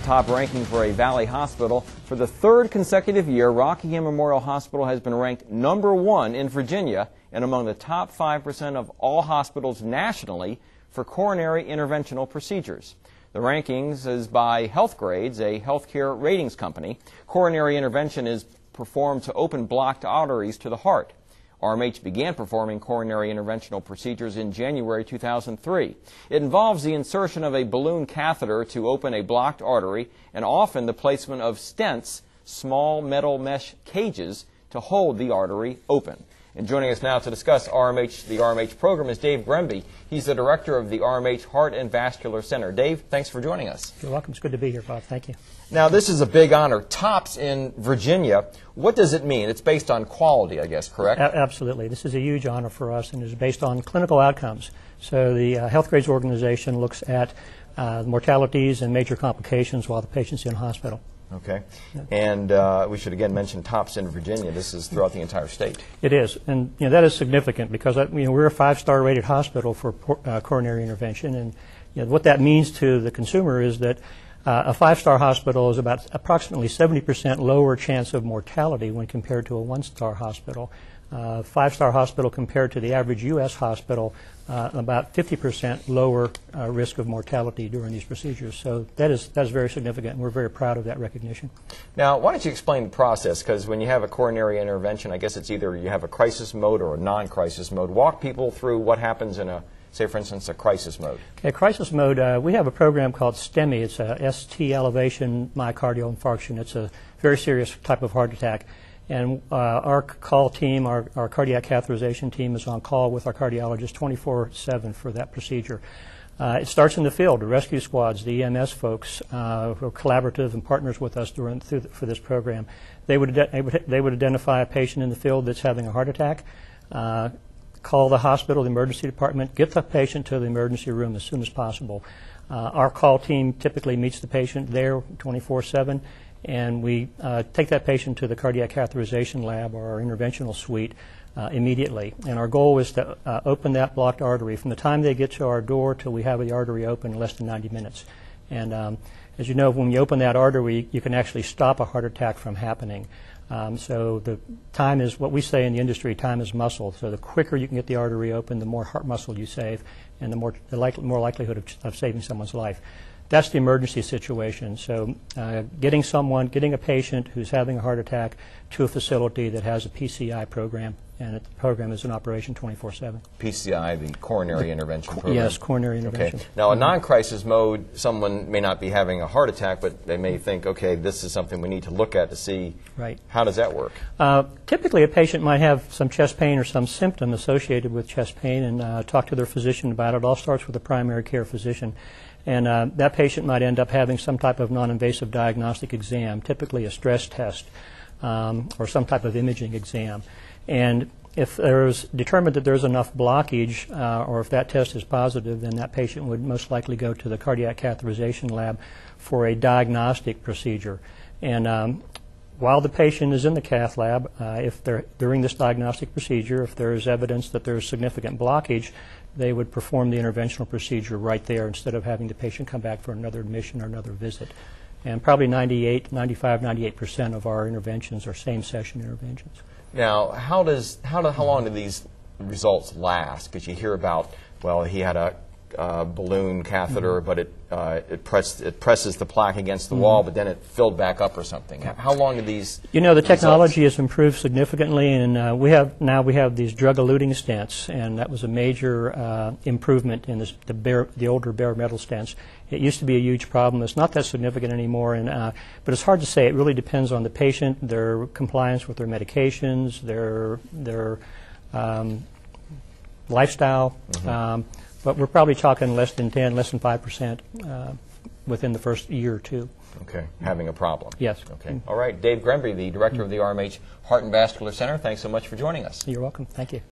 top ranking for a Valley hospital. For the third consecutive year, Rockingham Memorial Hospital has been ranked #1 in Virginia and among the top 5% of all hospitals nationally for coronary interventional procedures. The rankings is by Healthgrades, a healthcare ratings company. Coronary intervention is performed to open blocked arteries to the heart. RMH began performing coronary interventional procedures in January 2003. It involves the insertion of a balloon catheter to open a blocked artery and often the placement of stents, small metal mesh cages, to hold the artery open. And joining us now to discuss the RMH program is Dave Grenby. He's the director of the RMH Heart and Vascular Center. Dave, thanks for joining us. You're welcome. It's good to be here, Bob. Thank you. Now, this is a big honor. TOPS in Virginia. What does it mean? It's based on quality, I guess, correct? Absolutely. This is a huge honor for us and is based on clinical outcomes. So the Healthgrades organization looks at mortalities and major complications while the patient's in hospital. Okay. And we should again mention TOPS in Virginia. This is throughout the entire state. It is. And that is significant because we're a 5-star rated hospital for coronary intervention. And what that means to the consumer is that a 5-star hospital is about approximately 70% lower chance of mortality when compared to a 1-star hospital. 5-star hospital compared to the average U.S. hospital, about 50% lower risk of mortality during these procedures. So that's very significant, and we're very proud of that recognition. Now, why don't you explain the process? Because when you have a coronary intervention, I guess it's either you have a crisis mode or a non-crisis mode. Walk people through what happens in a, say, for instance, a crisis mode. Okay, crisis mode, we have a program called STEMI. It's a ST elevation myocardial infarction. It's a very serious type of heart attack. And our call team, our cardiac catheterization team, is on call with our cardiologist 24/7 for that procedure. It starts in the field. The rescue squads, the EMS folks who are collaborative and partners with us for this program, they would identify a patient in the field that's having a heart attack, call the hospital, the emergency department, get the patient to the emergency room as soon as possible. Our call team typically meets the patient there 24/7. And we take that patient to the cardiac catheterization lab or our interventional suite immediately. And our goal is to open that blocked artery from the time they get to our door till we have the artery open in less than 90 minutes. And as you know, when you open that artery, you can actually stop a heart attack from happening. So the time is, what we say in the industry, time is muscle. So the quicker you can get the artery open, the more heart muscle you save, and the more likelihood of saving someone's life. That's the emergency situation. So getting a patient who's having a heart attack to a facility that has a PCI program, and the program is in operation 24/7. PCI, the coronary intervention program? Yes, coronary intervention. Okay. Now, a non-crisis mode, someone may not be having a heart attack, but they may think, okay, this is something we need to look at to see. Right. How does that work? Typically, a patient might have some chest pain or some symptom associated with chest pain and talk to their physician about it. It all starts with a primary care physician. And that patient might end up having some type of non-invasive diagnostic exam, typically a stress test or some type of imaging exam. And if there's determined that there's enough blockage or if that test is positive, then that patient would most likely go to the cardiac catheterization lab for a diagnostic procedure. And while the patient is in the cath lab, during this diagnostic procedure, if there is evidence that there's significant blockage, they would perform the interventional procedure right there instead of having the patient come back for another admission or another visit. And probably 98% of our interventions are same-session interventions. Now, how long do these results last? Because you hear about, well, he had a balloon catheter, but it presses the plaque against the wall, but then it filled back up or something. How long do these? You know, the technology has improved significantly, and we have these drug-eluting stents, and that was a major improvement in the older bare metal stents. It used to be a huge problem. It's not that significant anymore, but it's hard to say. It really depends on the patient, their compliance with their medications, their lifestyle. But we're probably talking less than 5% within the first year or two. Okay, having a problem. Yes. Okay. All right, Dave Grenby, the director of the RMH Heart and Vascular Center, thanks so much for joining us. You're welcome. Thank you.